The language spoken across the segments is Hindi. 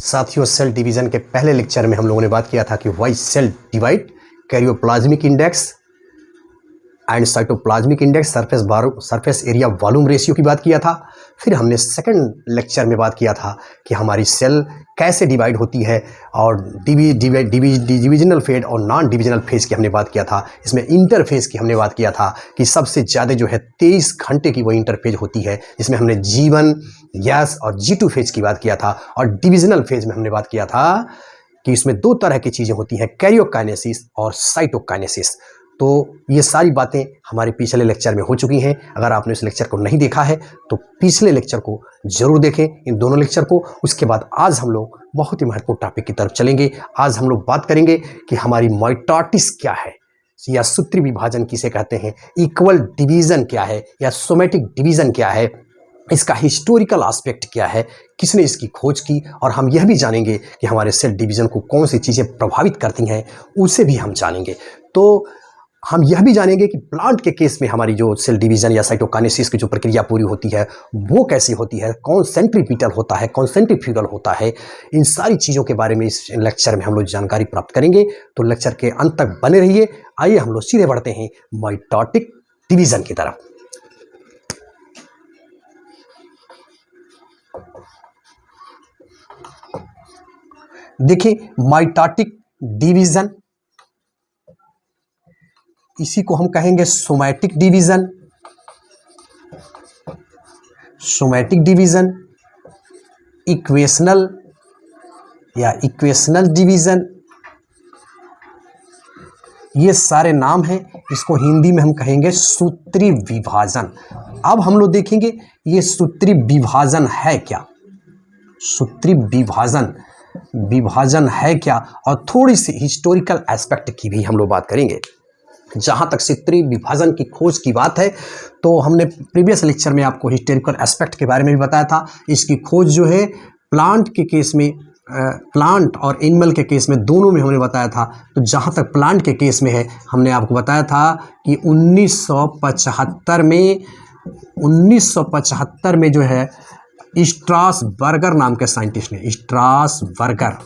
साथियों, सेल डिवीजन के पहले लेक्चर में हम लोगों ने बात किया था कि why cell divide, karyoplasmic index and cytoplasmic index, surface area volume ratio की बात किया था। फिर हमने सेकंड लेक्चर में बात किया था कि हमारी सेल कैसे डिवाइड होती है और डिविजनल फेज और नॉन डिविजनल फेज की हमने बात किया था। इसमें इंटरफेज की हमने बात किया था कि सबसे ज़्यादा जो है 23 घंटे की वो इंटरफेज होती है, जिसमें हमने G1, गैस और G2 फेज की बात किया था। और डिविजनल फेज में हमने बात किया था कि इसमें दो तरह की चीज़ें होती हैं, कैरियोकाइनेसिस और साइटोकाइनेसिस। तो ये सारी बातें हमारे पिछले लेक्चर में हो चुकी हैं। अगर आपने इस लेक्चर को नहीं देखा है तो पिछले लेक्चर को जरूर देखें, इन दोनों लेक्चर को। उसके बाद आज हम लोग बहुत ही महत्वपूर्ण टॉपिक की तरफ चलेंगे। आज हम लोग बात करेंगे कि हमारी माइटोसिस क्या है, या सूत्री विभाजन किसे कहते हैं, इक्वल डिवीजन क्या है, या सोमेटिक डिवीजन क्या है, इसका हिस्टोरिकल एस्पेक्ट क्या है, किसने इसकी खोज की, और हम यह भी जानेंगे कि हमारे सेल डिवीजन को कौन सी चीज़ें प्रभावित करती हैं, उसे भी हम जानेंगे। तो हम यह भी जानेंगे कि प्लांट के केस में हमारी जो सेल डिवीजन या साइटोकाइनेसिस की जो प्रक्रिया पूरी होती है वो कैसी होती है, कौन सेंट्रीपिटल होता है, कौन सेंट्रीफ्यूगल होता है। इन सारी चीज़ों के बारे में इस लेक्चर में हम लोग जानकारी प्राप्त करेंगे। तो लेक्चर के अंत तक बने रहिए। आइए हम लोग सीधे बढ़ते हैं माइटोटिक डिवीजन की तरफ। देखिए, माइटोटिक डिवीजन, इसी को हम कहेंगे somatic division. Somatic division, equational या इक्वेशनल डिवीजन, ये सारे नाम हैं। इसको हिंदी में हम कहेंगे सूत्री विभाजन। अब हम लोग देखेंगे ये सूत्री विभाजन है क्या, सूत्री विभाजन है क्या, और थोड़ी सी हिस्टोरिकल एस्पेक्ट की भी हम लोग बात करेंगे। जहाँ तक सूत्री विभाजन की खोज की बात है तो हमने प्रीवियस लेक्चर में आपको हिस्टोरिकल एस्पेक्ट के बारे में भी बताया था। इसकी खोज जो है प्लांट के केस में, प्लांट और एनिमल के केस में, दोनों में हमने बताया था। तो जहाँ तक प्लांट के केस में है, हमने आपको बताया था कि 1975 में जो है स्ट्रासबर्गर नाम के साइंटिस्ट ने, स्ट्रासबर्गर,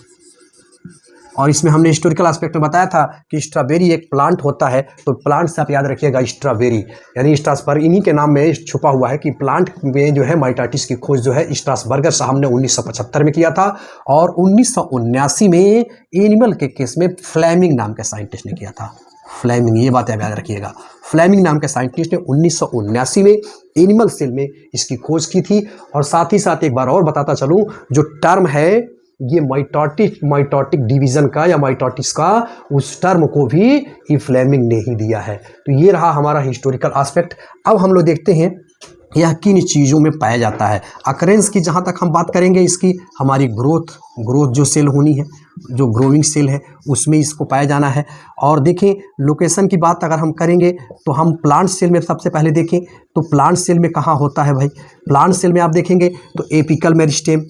और इसमें हमने हिस्टोरिकल एस्पेक्ट में बताया था कि स्ट्रॉबेरी एक प्लांट होता है। तो प्लांट से आप याद रखिएगा स्ट्रॉबेरी, यानी स्ट्रासबर्गर, इन्हीं के नाम में छुपा हुआ है कि प्लांट में जो है माइटोसिस की खोज जो है स्ट्रासबर्गर साहब ने 1975 में किया था। और 1979 में एनिमल के केस में फ्लेमिंग नाम के साइंटिस्ट ने किया था। फ्लेमिंग, ये बात आप याद रखिएगा। फ्लेमिंग नाम के साइंटिस्ट ने 1979 में एनिमल सेल में इसकी खोज की थी। और साथ ही साथ एक बार और बताता चलूँ, जो टर्म है ये माइटोटिक डिवीजन का या माइटोसिस का, उस टर्म को भी ये फ्लेमिंग ने ही दिया है। तो ये रहा हमारा हिस्टोरिकल एस्पेक्ट। अब हम लोग देखते हैं यह किन चीज़ों में पाया जाता है। अकरेंस की जहाँ तक हम बात करेंगे, इसकी हमारी ग्रोथ जो सेल होनी है, जो ग्रोइंग सेल है, उसमें इसको पाया जाना है। और देखें लोकेशन की बात अगर हम करेंगे तो हम प्लांट सेल में सबसे पहले देखें तो प्लांट सेल में कहाँ होता है भाई। प्लांट सेल में आप देखेंगे तो apical meristem,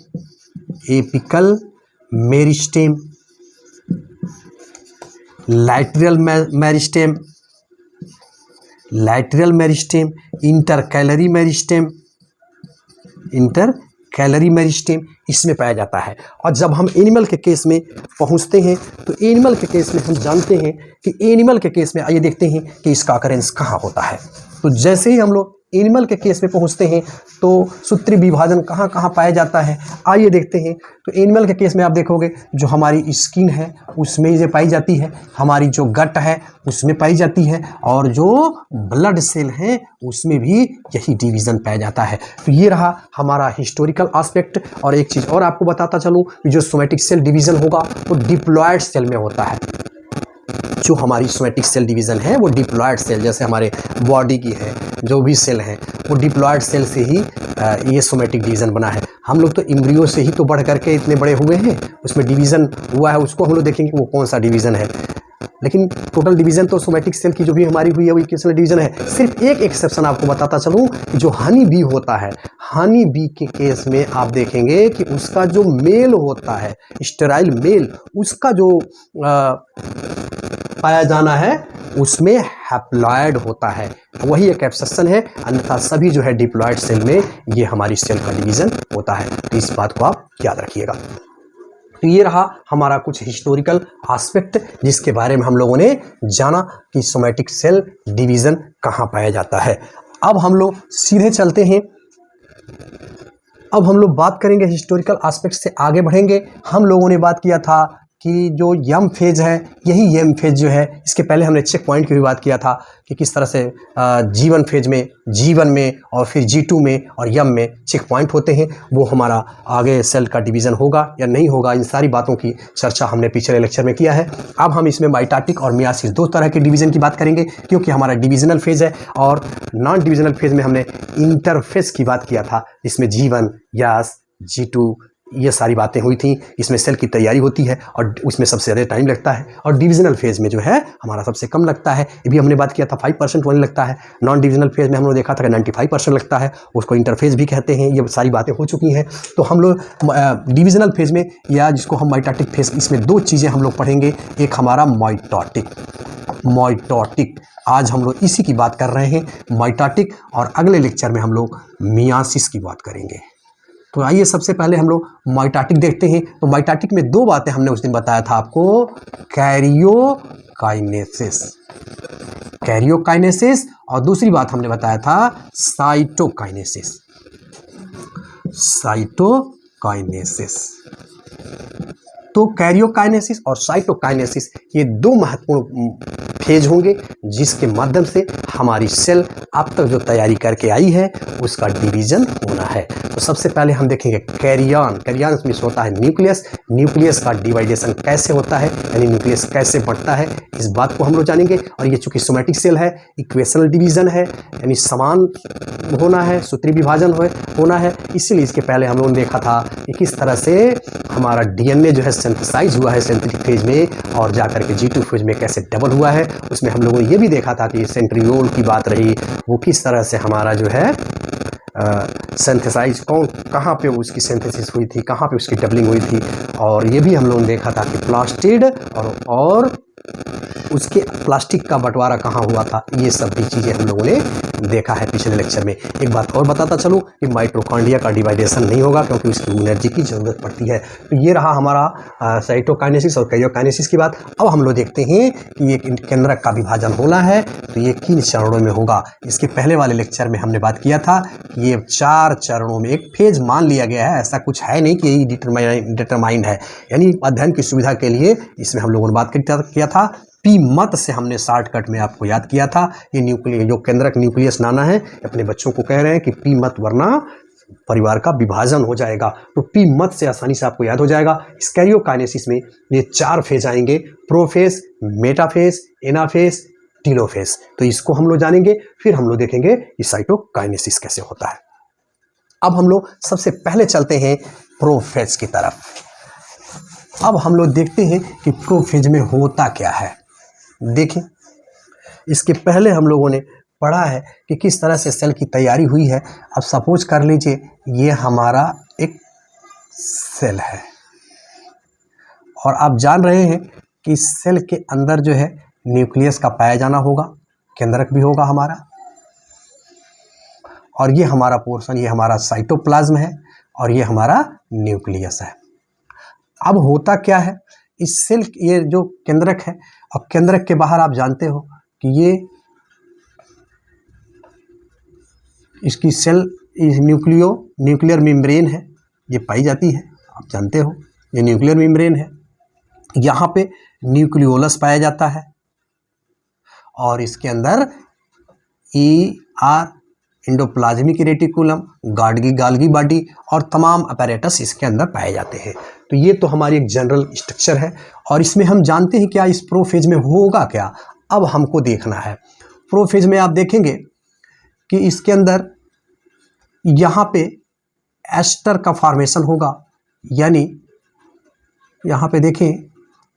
lateral meristem, intercalary meristem, इसमें पाया जाता है। और जब हम एनिमल के केस में पहुंचते हैं तो एनिमल के केस में हम जानते हैं कि एनिमल के केस में आइए देखते हैं कि इसका अकरेंस कहाँ होता है। तो जैसे ही हम लोग एनिमल के केस में पहुंचते हैं तो सूत्री विभाजन कहाँ कहाँ पाया जाता है, आइए देखते हैं। तो एनिमल के केस में आप देखोगे जो हमारी स्किन है उसमें ये पाई जाती है, हमारी जो गट है उसमें पाई जाती है, और जो ब्लड सेल है उसमें भी यही डिवीज़न पाया जाता है। तो ये रहा हमारा हिस्टोरिकल एस्पेक्ट। और एक चीज़ और आपको बताता चलूँ कि जो सोमैटिक सेल डिवीज़न होगा वो डिप्लॉयड सेल में होता है। जो हमारी सोमैटिक सेल डिवीज़न है वो डिप्लॉयड सेल, जैसे हमारे बॉडी की है जो भी सेल है वो डिप्लॉयड सेल से ही ये सोमैटिक डिवीज़न बना है। हम लोग तो एम्ब्रियो से ही तो बढ़ करके इतने बड़े हुए हैं, उसमें डिवीज़न हुआ है, उसको हम लोग देखेंगे वो कौन सा डिवीज़न है। लेकिन टोटल डिवीज़न तो सोमैटिक सेल की जो भी हमारी हुई है वो इक्वेशनल डिवीज़न है। सिर्फ एक एक्सेप्शन आपको बताता चलूँ कि जो हनी बी होता है, हनी बी के केस में आप देखेंगे कि उसका जो मेल होता है, स्टेराइल मेल, उसका जो पाया जाना है उसमें हैप्लॉयड होता है, वही एक एक्सेप्शन है। अन्यथा सभी जो है डिप्लॉयड सेल में ये हमारी सेल का डिवीज़न होता है। तो इस बात को आप याद रखिएगा। तो ये रहा हमारा कुछ हिस्टोरिकल एस्पेक्ट जिसके बारे में हम लोगों ने जाना कि सोमैटिक सेल डिवीज़न कहाँ पाया जाता है। अब हम लोग सीधे चलते हैं, अब हम लोग बात करेंगे हिस्टोरिकल एस्पेक्ट से आगे बढ़ेंगे। हम लोगों ने बात किया था कि जो यम फेज है, यही यम फेज जो है, इसके पहले हमने चेक पॉइंट की भी बात किया था कि किस तरह से जीवन फेज में, जीवन में और फिर G2 में और यम में चेक पॉइंट होते हैं। वो हमारा आगे सेल का डिवीज़न होगा या नहीं होगा, इन सारी बातों की चर्चा हमने पिछले लेक्चर में किया है। अब हम इसमें माइटोटिक और मियासिस दो तरह के डिवीज़न की बात करेंगे, क्योंकि हमारा डिविजनल फेज है और नॉन डिविजनल फेज में हमने इंटरफेज की बात किया था, जिसमें G1, यस, G2 ये सारी बातें हुई थी। इसमें सेल की तैयारी होती है और उसमें सबसे ज़्यादा टाइम लगता है, और डिविजनल फेज में जो है हमारा सबसे कम लगता है। ये भी हमने बात किया था 5% ओनली लगता है। नॉन डिविजनल फेज में हम लोग देखा था कि 95% लगता है, उसको इंटरफेज भी कहते हैं। ये सारी बातें हो चुकी हैं। तो हम लोग डिविजनल फेज में, या जिसको हम माइटोटिक फेज, इसमें दो चीज़ें हम लोग पढ़ेंगे। एक हमारा माइटोटिक, आज हम लोग इसी की बात कर रहे हैं, माइटोटिक, और अगले लेक्चर में हम लोग मियासिस की बात करेंगे। तो आइए सबसे पहले हम लोग माइटोटिक देखते हैं। तो माइटोटिक में दो बातें हमने उस दिन बताया था आपको, कैरियोकाइनेसिस और दूसरी बात हमने बताया था साइटोकाइनेसिस। तो कैरियोकाइनेसिस और साइटोकाइनेसिस ये दो महत्वपूर्ण फेज होंगे जिसके माध्यम से हमारी सेल अब तक जो तैयारी करके आई है उसका डिवीजन होना है। तो सबसे पहले हम देखेंगे कैरियन में होता है न्यूक्लियस का डिवाइडेशन कैसे होता है, यानी न्यूक्लियस कैसे बढ़ता है, इस बात को हम लोग जानेंगे। और ये चूंकि सोमैटिक सेल है, इक्वेशनल डिवीजन है, यानी समान होना है, सूत्रीय विभाजन होना है, इसीलिए इसके पहले हम लोगों ने देखा था कि किस तरह से हमारा डीएनए जो है सिंथेसाइज हुआ है सिंथेटिक फेज में, और जाकर के G2 फेज में कैसे डबल हुआ है। उसमें हम लोगों ने ये भी देखा था कि सेंट्रियोल की बात रही, वो किस तरह से हमारा जो है सिंथेसाइज कहाँ पे उसकी सिंथेसिस हुई थी, कहाँ पे उसकी डबलिंग हुई थी। और ये भी हम लोगों ने देखा था कि प्लास्टिड और उसके प्लास्टिक का बंटवारा कहाँ हुआ था। ये सब भी चीज़ें हम लोगों ने देखा है पिछले लेक्चर में। एक बात और बताता चलूँ कि माइटोकॉन्ड्रिया का डिवाइडेशन नहीं होगा क्योंकि उसकी एनर्जी की ज़रूरत पड़ती है। तो ये रहा हमारा साइटोकाइनेसिस और कैरियोकाइनेसिस की बात। अब हम लोग देखते हैं कि ये केंद्रक का विभाजन होना है तो ये किन चरणों में होगा। इसके पहले वाले लेक्चर में हमने बात किया था कि ये 4 चरणों में, एक फेज मान लिया गया है, ऐसा कुछ है नहीं कि यही डिटरमाइंड है, यानी अध्ययन की सुविधा के लिए इसमें हम लोगों ने बात किया था। पी मत से हमने शॉर्टकट में आपको याद किया था। ये न्यूक्लियस, जो केंद्रक न्यूक्लियस नाना है, अपने बच्चों को कह रहे हैं कि पी मत, वरना परिवार का विभाजन हो जाएगा। तो पी मत से आसानी से आपको याद हो जाएगा। इस कैरियोकाइनेसिस में ये 4 फेज आएंगे, प्रोफेज, मेटाफेज, एनाफेज, टीलोफेज। तो इसको हम लोग जानेंगे, फिर हम लोग देखेंगे कि साइटोकाइनेसिस कैसे होता है। अब हम लोग सबसे पहले चलते हैं प्रोफेज की तरफ। अब हम लोग देखते हैं कि प्रोफेज में होता क्या है। देखें, इसके पहले हम लोगों ने पढ़ा है कि किस तरह से सेल की तैयारी हुई है। अब सपोज कर लीजिए ये हमारा एक सेल है और आप जान रहे हैं कि सेल के अंदर जो है न्यूक्लियस का पाया जाना होगा, केंद्रक भी होगा हमारा, और ये हमारा पोर्शन, ये हमारा साइटोप्लाज्म है और ये हमारा न्यूक्लियस है। अब होता क्या है इस सेल, ये जो केंद्रक है, अब केंद्रक के बाहर आप जानते हो कि ये इसकी सेल न्यूक्लियर मेम्ब्रेन है, ये पाई जाती है, आप जानते हो ये न्यूक्लियर मेम्ब्रेन है। यहाँ पे न्यूक्लियोलस पाया जाता है और इसके अंदर एंडोप्लाज्मिक रेटिकुलम, गाल्गी बॉडी और तमाम अपैरेटस इसके अंदर पाए जाते हैं। तो ये तो हमारी एक जनरल स्ट्रक्चर है और इसमें हम जानते हैं क्या इस प्रोफेज में होगा क्या। अब हमको देखना है प्रोफेज में। आप देखेंगे कि इसके अंदर यहाँ पे एस्टर का फॉर्मेशन होगा, यानी यहाँ पे देखें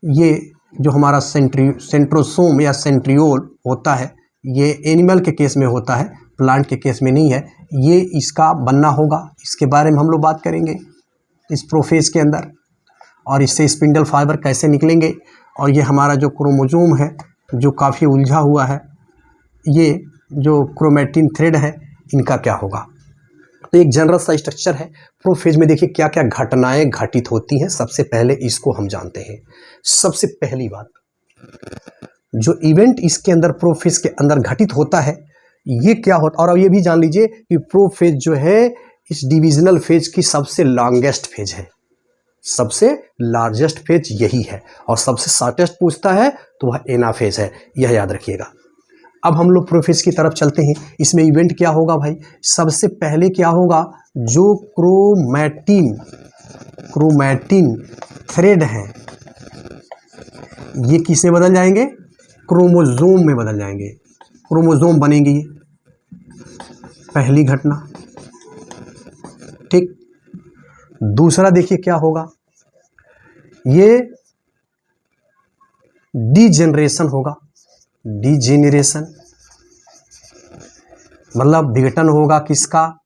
ये जो हमारा सेंट्रोसोम या सेंट्रियोल होता है, ये एनिमल के केस में होता है, प्लांट के केस में नहीं है। ये इसका बनना होगा, इसके बारे में हम लोग बात करेंगे इस प्रोफेज के अंदर, और इससे स्पिंडल फाइबर कैसे निकलेंगे। और ये हमारा जो क्रोमोसोम है जो काफ़ी उलझा हुआ है, ये जो क्रोमेटिन थ्रेड है, इनका क्या होगा। तो एक जनरल सा स्ट्रक्चर है। प्रोफेज में देखिए क्या क्या घटनाएं घटित होती हैं। सबसे पहले इसको हम जानते हैं। सबसे पहली बात, जो इवेंट इसके अंदर प्रोफेज के अंदर घटित होता है ये क्या होता, और अब ये भी जान लीजिए कि प्रोफेज जो है इस डिविजनल फेज की सबसे लॉन्गेस्ट फेज है, सबसे लार्जेस्ट फेज यही है, और सबसे शॉर्टेस्ट पूछता है तो वह एनाफेज है, यह याद रखिएगा। अब हम लोग प्रोफेज की तरफ चलते हैं। इसमें इवेंट क्या होगा भाई, सबसे पहले क्या होगा, जो क्रोमैटिन थ्रेड हैं ये किसमें बदल जाएंगे, क्रोमोजोम में बदल जाएंगे, क्रोमोजोम बनेंगे, ये पहली घटना। ठीक, दूसरा देखिए क्या होगा, ये डीजेनरेशन होगा, डीजेनरेशन मतलब विघटन होगा किसका,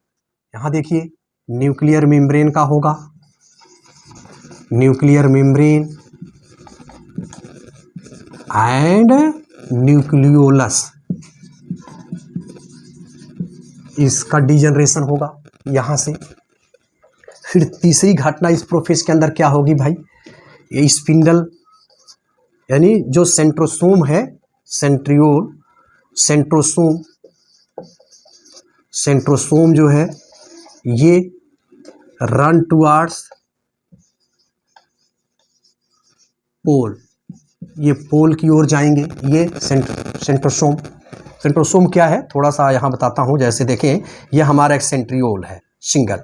यहां देखिए न्यूक्लियर मेम्ब्रेन का होगा, न्यूक्लियर मेम्ब्रेन एंड न्यूक्लियोलस, इसका डीजेनरेशन होगा यहां से। फिर तीसरी घटना इस प्रोफेज के अंदर क्या होगी भाई, ये स्पिंडल यानी जो सेंट्रोसोम है, सेंट्रोसोम जो है ये रन टुवर्ड्स पोल, ये पोल की ओर जाएंगे, ये सेंट्रोसोम क्या है थोड़ा सा यहाँ बताता हूँ। जैसे देखें ये हमारा एक सेंट्रियोल है सिंगल,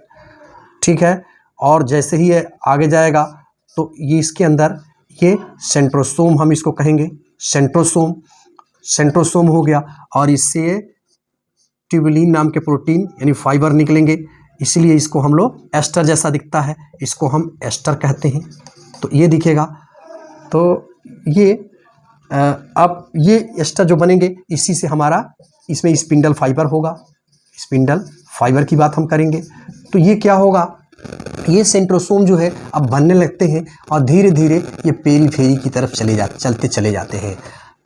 ठीक है, और जैसे ही ये आगे जाएगा तो ये इसके अंदर ये सेंट्रोसोम हम इसको कहेंगे, सेंट्रोसोम हो गया, और इससे ट्यूबुलिन नाम के प्रोटीन यानी फाइबर निकलेंगे, इसीलिए इसको हम लोग एस्टर जैसा दिखता है, इसको हम एस्टर कहते हैं। तो ये दिखेगा, तो ये अब ये एस्टर जो बनेंगे इसी से हमारा इसमें स्पिंडल फाइबर होगा, स्पिंडल फाइबर की बात हम करेंगे। तो ये क्या होगा, ये सेंट्रोसोम जो है अब बनने लगते हैं और धीरे धीरे ये पेरीफेरी की तरफ चलते चले जाते हैं।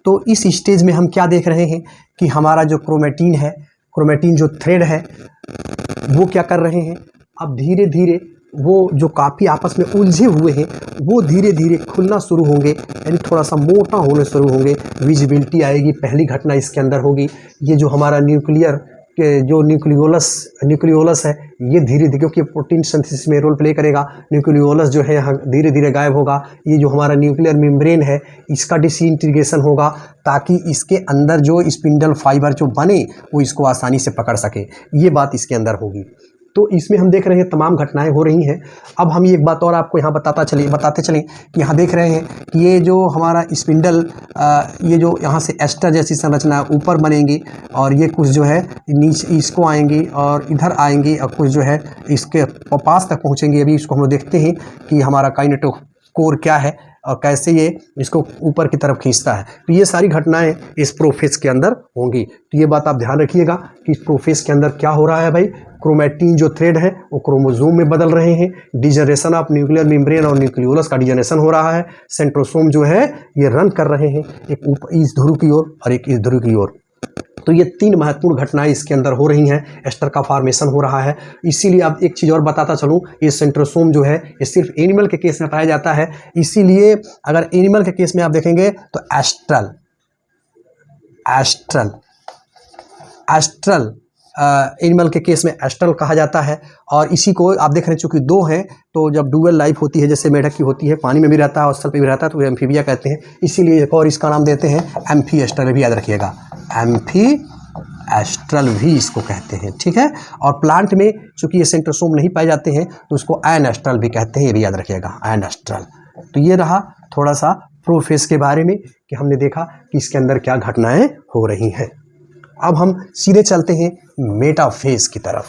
तो इस स्टेज में हम क्या देख रहे हैं कि हमारा जो क्रोमैटिन है, क्रोमैटिन जो थ्रेड है वो क्या कर रहे हैं, अब धीरे धीरे वो जो काफ़ी आपस में उलझे हुए हैं वो धीरे धीरे खुलना शुरू होंगे, यानी थोड़ा सा मोटा होने शुरू होंगे, विजिबिलिटी आएगी। पहली घटना इसके अंदर होगी, ये जो हमारा न्यूक्लियर के जो न्यूक्लियोलस है ये धीरे धीरे, क्योंकि प्रोटीन सिंथेसिस में रोल प्ले करेगा, न्यूक्लियोलस जो है यहाँ धीरे धीरे गायब होगा। ये जो हमारा न्यूक्लियर मेम्ब्रेन है इसका डिसइंटीग्रेशन होगा, ताकि इसके अंदर जो स्पिंडल फाइबर जो बने वो इसको आसानी से पकड़ सके, ये बात इसके अंदर होगी। तो इसमें हम देख रहे हैं तमाम घटनाएं हो रही हैं। अब हम एक बात और आपको यहाँ बताते चलें कि यहाँ देख रहे हैं कि ये जो हमारा स्पिंडल ये जो यहाँ से एस्टर जैसी संरचना ऊपर बनेंगी, और ये कुछ जो है नीचे इसको आएंगी और इधर आएंगी, और कुछ जो है इसके पास तक पहुँचेंगे। अभी इसको हम लोग देखते हैं कि हमारा काइनेटोकोर क्या है और कैसे ये इसको ऊपर की तरफ खींचता है। तो ये सारी घटनाएं इस प्रोफेज के अंदर होंगी। तो ये बात आप ध्यान रखिएगा कि इस प्रोफेज के अंदर क्या हो रहा है भाई, क्रोमैटिन जो थ्रेड है वो क्रोमोसोम में बदल रहे हैं, डिजनरेशन ऑफ न्यूक्लियर मेम्ब्रेन और न्यूक्लियोलस का डिजनरेशन हो रहा है, सेंट्रोसोम जो है ये रन कर रहे हैं, एक ऊपर इस ध्रुव की ओर और एक इस ध्रुव की ओर। तो ये तीन महत्वपूर्ण घटनाएं इसके अंदर हो रही हैं, एस्टर का फॉर्मेशन हो रहा है। इसीलिए अब एक चीज़ और बताता चलूँ, ये सेंट्रोसोम जो है ये सिर्फ एनिमल के केस में पाया जाता है। इसीलिए अगर एनिमल के केस में आप देखेंगे तो एस्ट्रल एनिमल के केस में एस्ट्रल कहा जाता है। और इसी को आप देख रहे हैं चूँकि दो हैं, तो जब डुअल लाइफ होती है, जैसे मेढक की होती है, पानी में भी रहता है और स्थल पे भी रहता है, तो एम्फीबिया कहते हैं। इसीलिए एक और इसका नाम देते हैं एम्फी एस्ट्रल, भी याद रखिएगा, एम्फी एस्ट्रल भी इसको कहते हैं, ठीक है। और प्लांट में चूँकि ये सेंट्रोसोम नहीं पाए जाते हैं तो उसको एन एस्ट्रल भी कहते हैं, ये भी याद रखिएगा, एन एस्ट्रल। तो ये रहा थोड़ा सा प्रोफेज के बारे में कि हमने देखा कि इसके अंदर क्या घटनाएं हो रही हैं। अब हम सीधे चलते हैं मेटाफेज की तरफ।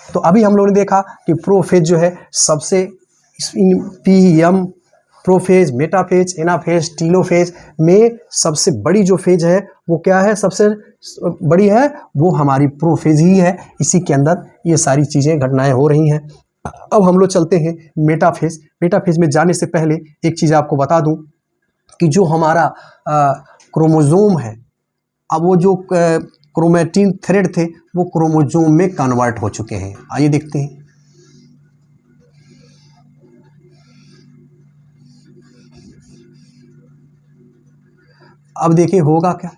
तो अभी हम लोगों ने देखा कि प्रोफेज जो है सबसे PM prophase, metaphase, anaphase, telophase में सबसे बड़ी जो फेज है वो क्या है, सबसे बड़ी है वो हमारी प्रोफेज ही है। इसी के अंदर ये सारी चीज़ें घटनाएं हो रही हैं। अब हम लोग चलते हैं मेटाफेज। मेटाफेज में जाने से पहले एक चीज़ आपको बता दूं कि जो हमारा क्रोमोसोम है, अब वो जो क्रोमेटिन थ्रेड थे वो क्रोमोसोम में कन्वर्ट हो चुके हैं। आइए देखते हैं। अब देखिए होगा क्या,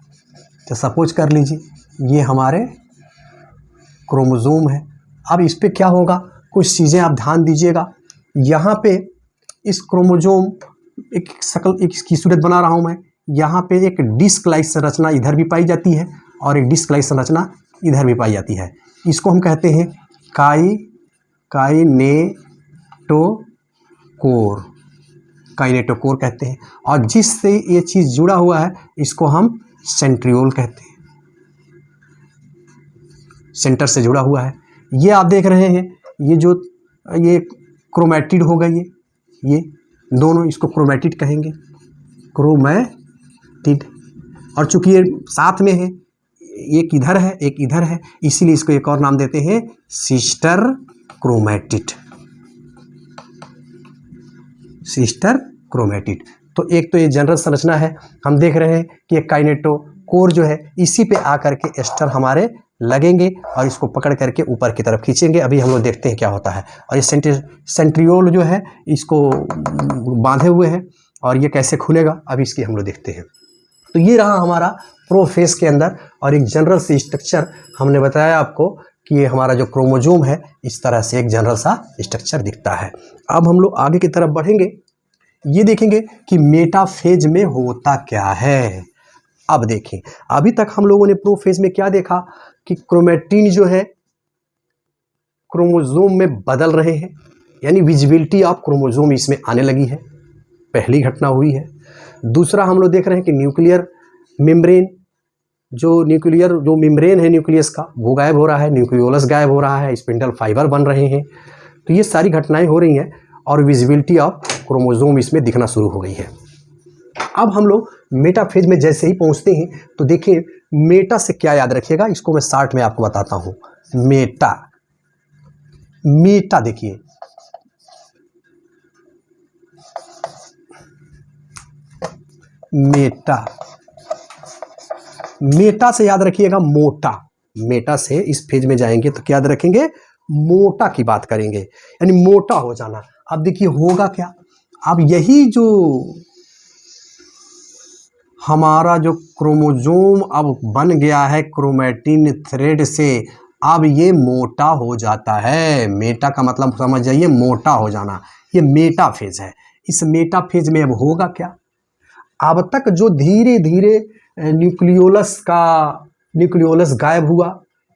तो सपोज कर लीजिए ये हमारे क्रोमोसोम है। अब इस पे क्या होगा, कुछ चीज़ें आप ध्यान दीजिएगा। यहाँ पे इस क्रोमोसोम एक इसकी सूरत बना रहा हूँ मैं। यहाँ पे एक डिस्क लाइक संरचना इधर भी पाई जाती है और एक डिस्क लाइक संरचना इधर भी पाई जाती है। इसको हम कहते हैं काइनेटोकोर कहते हैं। और जिससे ये चीज़ जुड़ा हुआ है इसको हम सेंट्रियोल कहते हैं, सेंटर से जुड़ा हुआ है। ये आप देख रहे हैं ये क्रोमैटिड हो गई, ये दोनों, इसको क्रोमैटिड कहेंगे, क्रोमैटिड। और चूंकि ये साथ में है, एक इधर है एक इधर है, इसीलिए इसको एक और नाम देते हैं सिस्टर क्रोमैटिड, सिस्टर क्रोमैटिड। तो एक तो ये जनरल संरचना है, हम देख रहे हैं कि एक काइनेटोकोर जो है इसी पे आकर के एस्टर हमारे लगेंगे और इसको पकड़ करके ऊपर की तरफ खींचेंगे। अभी हम लोग देखते हैं क्या होता है। और ये सेंट्रियोल जो है इसको बांधे हुए हैं और ये कैसे खुलेगा अभी इसकी हम लोग देखते हैं। तो ये रहा हमारा प्रोफेज के अंदर, और एक जनरल सी स्ट्रक्चर हमने बताया आपको कि ये हमारा जो क्रोमोसोम है इस तरह से एक जनरल सा स्ट्रक्चर दिखता है। अब हम लोग आगे की तरफ बढ़ेंगे, ये देखेंगे कि मेटाफेज में होता क्या है। अब देखें, अभी तक हम लोगों ने प्रोफेज में क्या देखा कि क्रोमैटिन जो है क्रोमोसोम में बदल रहे हैं, यानी विजिबिलिटी ऑफ क्रोमोसोम इसमें आने लगी है, पहली घटना हुई है। दूसरा हम लोग देख रहे हैं कि न्यूक्लियर मेम्ब्रेन जो मेम्ब्रेन है न्यूक्लियस का वो गायब हो रहा है, न्यूक्लियोलस गायब हो रहा है, स्पिंडल फाइबर बन रहे हैं। तो ये सारी घटनाएं हो रही हैं और विजिबिलिटी ऑफ क्रोमोसोम इसमें दिखना शुरू हो गई है। अब हम लोग मेटाफेज में जैसे ही पहुंचते हैं तो देखिए मेटा से क्या याद रखिएगा, इसको मैं शार्ट में आपको बताता हूं। मेटा देखिए, मेटा से याद रखिएगा मोटा। मेटा से इस फेज में जाएंगे तो क्या याद रखेंगे, मोटा की बात करेंगे, यानी मोटा हो जाना। अब देखिए होगा क्या, अब यही जो हमारा जो क्रोमोसोम अब बन गया है क्रोमैटिन थ्रेड से, अब ये मोटा हो जाता है। मेटा का मतलब समझ जाइए मोटा हो जाना, ये मेटाफेज है। इस मेटाफेज में अब होगा क्या, अब तक जो धीरे धीरे न्यूक्लियोलस गायब हुआ,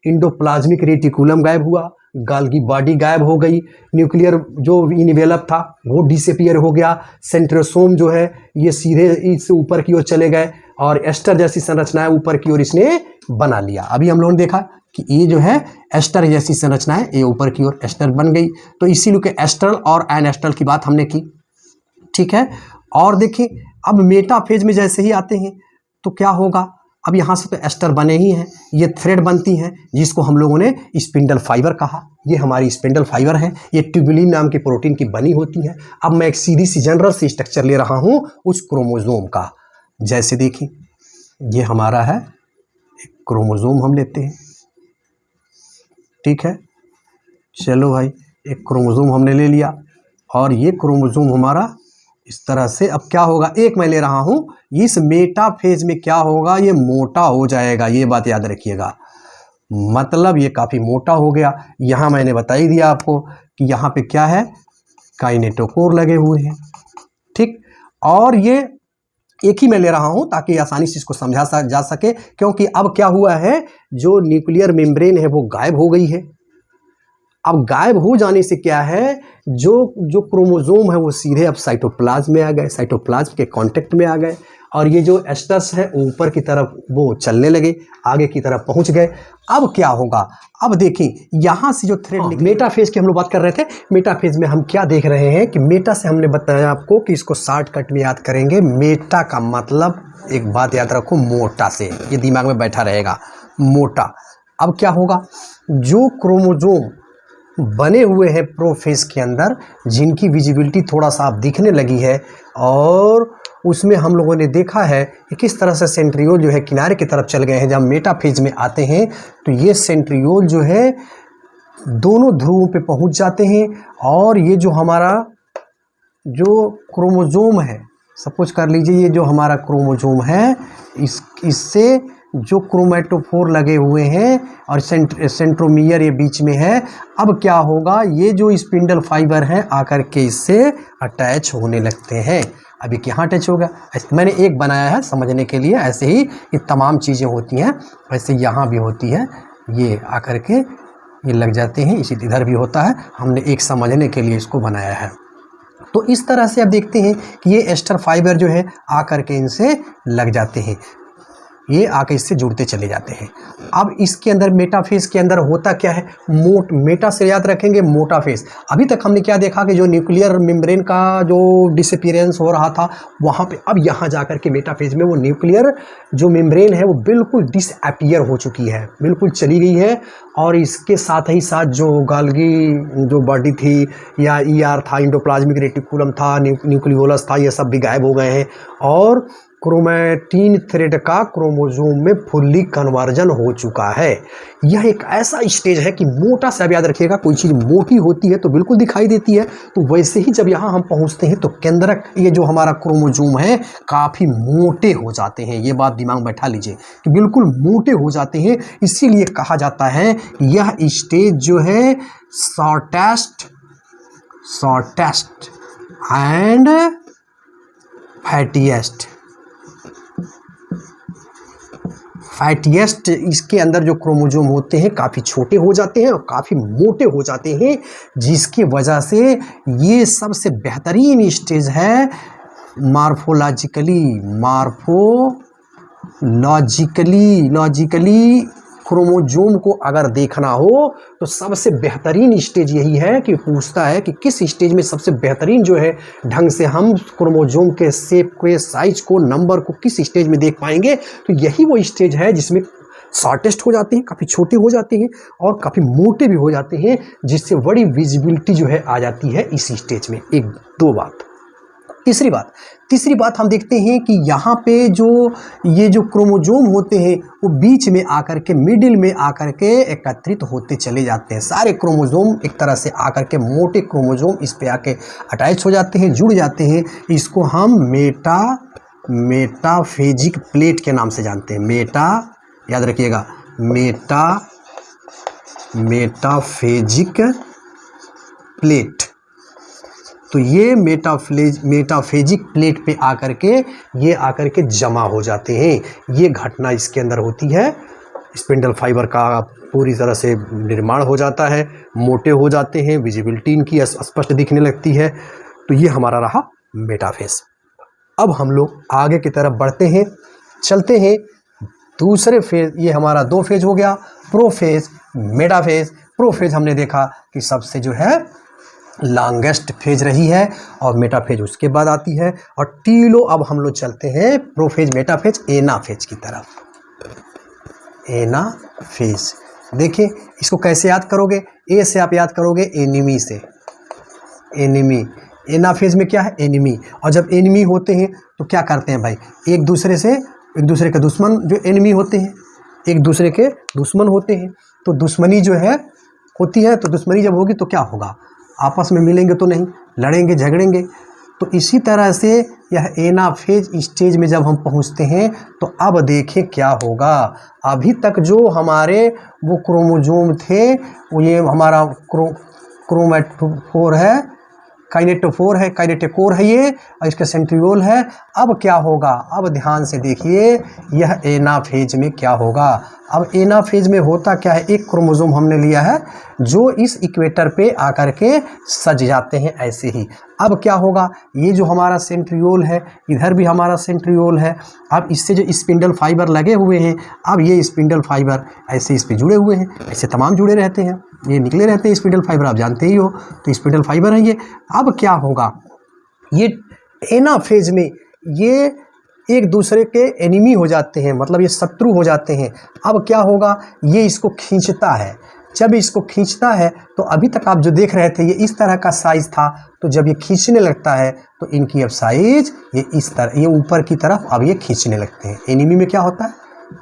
इंडोप्लाज्मिक रेटिकुलम गायब हुआ, गाल्गी बॉडी गायब हो गई, न्यूक्लियर जो इनवेलप था वो डिसअपीयर हो गया, सेंट्रोसोम जो है ये सीधे इस ऊपर की ओर चले गए और एस्टर जैसी संरचनाएं ऊपर की ओर इसने बना लिया। अभी हम लोगों ने देखा कि ये जो है एस्टर जैसी संरचनाएं, ये ऊपर की ओर एस्टर बन गई। तो इसीलिए एस्ट्रल और एनेस्ट्रल की बात हमने की, ठीक है। और देखिए अब मेटाफेज में जैसे ही आते हैं तो क्या होगा, अब यहाँ से तो एस्टर बने ही हैं, ये थ्रेड बनती हैं जिसको हम लोगों ने स्पिंडल फाइबर कहा। ये हमारी स्पिंडल फाइबर है, ये ट्यूबुलिन नाम की प्रोटीन की बनी होती है। अब मैं एक सीधी सी जनरल सी स्ट्रक्चर ले रहा हूँ उस क्रोमोसोम का। जैसे देखिए ये हमारा है एक क्रोमोसोम, हम लेते हैं, ठीक है। चलो भाई, एक क्रोमोसोम हमने ले लिया और ये क्रोमोसोम हमारा इस तरह से, अब क्या होगा, एक मैं ले रहा हूं, इस मेटाफेज में क्या होगा, ये मोटा हो जाएगा, ये बात याद रखिएगा। मतलब ये काफी मोटा हो गया। यहां मैंने बता ही दिया आपको कि यहां पे क्या है, काइनेटोकोर लगे हुए हैं, ठीक। और ये एक ही मैं ले रहा हूं ताकि आसानी से इसको समझा जा सके, क्योंकि अब क्या हुआ है, जो न्यूक्लियर मेम्ब्रेन है वो गायब हो गई है। अब गायब हो जाने से क्या है, जो क्रोमोसोम है वो सीधे अब साइटोप्लाज्म में आ गए, साइटोप्लाज्म के कांटेक्ट में आ गए, और ये जो एस्टर्स है ऊपर की तरफ वो चलने लगे, आगे की तरफ पहुंच गए। अब क्या होगा, अब देखें यहाँ से जो थ्रेड मेटाफेज की हम लोग बात कर रहे थे, मेटाफेज में हम क्या देख रहे हैं कि मेटा से हमने बताया आपको कि इसको शॉर्टकट में याद करेंगे। मेटा का मतलब एक बात याद रखो, मोटा से, ये दिमाग में बैठा रहेगा, मोटा। अब क्या होगा, जो क्रोमोसोम बने हुए हैं प्रोफेज के अंदर, जिनकी विजिबिलिटी थोड़ा सा आप दिखने लगी है और उसमें हम लोगों ने देखा है कि किस तरह से सेंट्रियोल जो है किनारे की तरफ चल गए हैं। जब मेटाफेज में आते हैं तो ये सेंट्रियोल जो है दोनों ध्रुवों पे पहुंच जाते हैं और ये जो हमारा जो क्रोमोसोम है, सपोज कर लीजिए ये जो हमारा क्रोमोसोम है इससे जो क्रोमेटोफोर लगे हुए हैं और सेंट्रोमियर ये बीच में है, अब क्या होगा, ये जो स्पिंडल फाइबर हैं आकर के इससे अटैच होने लगते हैं। अब ये कहाँ अटैच होगा, मैंने एक बनाया है समझने के लिए, ऐसे ही ये तमाम चीज़ें होती हैं, वैसे यहाँ भी होती है, ये आकर के ये लग जाते हैं, इसी इधर भी होता है, हमने एक समझने के लिए इसको बनाया है। तो इस तरह से आप देखते हैं कि ये एस्टर फाइबर जो है आकर के इनसे लग जाते हैं, ये आके इससे जुड़ते चले जाते हैं। अब इसके अंदर मेटाफेज के अंदर होता क्या है, मेटा से याद रखेंगे मोटा फेज। अभी तक हमने क्या देखा कि जो न्यूक्लियर मेम्ब्रेन का जो डिसअपीयरेंस हो रहा था वहाँ पे, अब यहाँ जाकर के मेटाफेज में वो न्यूक्लियर जो मेम्ब्रेन है वो बिल्कुल डिसअपीयर हो चुकी है, बिल्कुल चली गई है। और इसके साथ ही साथ जो गाल्गी जो बॉडी थी या ER था, एंडोप्लाज्मिक रेटिकुलम था, न्यूक्लियोलस था, ये सब भी गायब हो गए हैं और क्रोमैटिन थ्रेड का क्रोमोसोम में फुल्ली कन्वर्जन हो चुका है। यह एक ऐसा स्टेज है कि मोटा सा, याद रखिएगा कोई चीज़ मोटी होती है तो बिल्कुल दिखाई देती है, तो वैसे ही जब यहाँ हम पहुँचते हैं तो केंद्रक ये जो हमारा क्रोमोसोम है काफ़ी मोटे हो जाते हैं। ये बात दिमाग में बैठा लीजिए कि बिल्कुल मोटे हो जाते हैं, इसीलिए कहा जाता है यह स्टेज जो है शॉर्टेस्ट एंड फैटिएस्ट। इसके अंदर जो क्रोमोसोम होते हैं काफ़ी छोटे हो जाते हैं और काफ़ी मोटे हो जाते हैं, जिसकी वजह से ये सबसे बेहतरीन स्टेज है लॉजिकली क्रोमोसोम को अगर देखना हो तो सबसे बेहतरीन स्टेज यही है कि पूछता है कि किस स्टेज में सबसे बेहतरीन जो है ढंग से हम क्रोमोसोम के शेप के साइज को, नंबर को किस स्टेज में देख पाएंगे। तो यही वो स्टेज है जिसमें शॉर्टेस्ट हो जाते हैं, काफ़ी छोटे हो जाते हैं और काफ़ी मोटे भी हो जाते हैं, जिससे बड़ी विजिबिलिटी जो है आ जाती है इस स्टेज में। एक दो बात। तीसरी बात हम देखते हैं कि यहाँ पे ये जो क्रोमोसोम होते हैं वो बीच में आकर के, मिडिल में आकर के एकत्रित होते चले जाते हैं। सारे क्रोमोसोम एक तरह से आकर के, मोटे क्रोमोसोम इस पे आके अटैच हो जाते हैं, जुड़ जाते हैं। इसको हम मेटाफेजिक प्लेट के नाम से जानते हैं। याद रखिएगा, मेटाफेजिक प्लेट। तो ये मेटाफेजिक प्लेट पे आकर के जमा हो जाते हैं। ये घटना इसके अंदर होती है, स्पिंडल फाइबर का पूरी तरह से निर्माण हो जाता है, मोटे हो जाते हैं, विजिबिलिटी इनकी स्पष्ट दिखने लगती है। तो ये हमारा रहा मेटाफेज। अब हम लोग आगे की तरफ बढ़ते हैं, चलते हैं दूसरे फेज। ये हमारा 2 फेज हो गया, प्रोफेज, मेटाफेज। प्रोफेज हमने देखा कि सबसे जो है लॉन्गेस्ट फेज रही है और मेटाफेज उसके बाद आती है। और टीलो अब हम लोग चलते हैं प्रोफेज, मेटाफेज, एनाफेज की तरफ। एनाफेज देखिए, इसको कैसे याद करोगे, ए से आप याद करोगे एनिमी से, एनाफेज में क्या है, एनिमी। और जब एनिमी होते हैं तो क्या करते हैं भाई, एक दूसरे के दुश्मन जो एनिमी होते हैं, एक दूसरे के दुश्मन होते हैं। तो दुश्मनी जो है होती है, तो दुश्मनी जब होगी तो क्या होगा, आपस में मिलेंगे तो नहीं, लड़ेंगे झगड़ेंगे। तो इसी तरह से यह एनाफेज स्टेज में जब हम पहुंचते हैं तो अब देखें क्या होगा। अभी तक जो हमारे वो क्रोमोसोम थे, वो ये हमारा क्रोमेटोफोर है, काइनेटोकोर है ये, और इसका सेंट्रियोल है। अब क्या होगा, अब ध्यान से देखिए, यह एनाफेज में क्या होगा। अब एनाफेज में होता क्या है, एक क्रोमोसोम हमने लिया है जो इस इक्वेटर पे आकर के सज जाते हैं ऐसे ही। अब क्या होगा, ये जो हमारा सेंट्रियोल है, इधर भी हमारा सेंट्रियोल है। अब इससे जो स्पिंडल फाइबर लगे हुए हैं, अब ये स्पिंडल फाइबर ऐसे इस पे जुड़े हुए हैं, ऐसे तमाम जुड़े रहते हैं, ये निकले रहते हैं स्पिंडल फाइबर, आप जानते ही हो। तो स्पिंडल फाइबर है ये। अब क्या होगा, ये एनाफेज में ये एक दूसरे के एनिमी हो जाते हैं, मतलब ये शत्रु हो जाते हैं। अब क्या होगा, ये इसको खींचता है, जब इसको खींचता है तो अभी तक आप जो देख रहे थे ये इस तरह का साइज था, तो जब ये खींचने लगता है तो इनकी अब साइज ये इस तरह, ये ऊपर की तरफ अब ये खींचने लगते हैं। एनीमी में क्या होता है,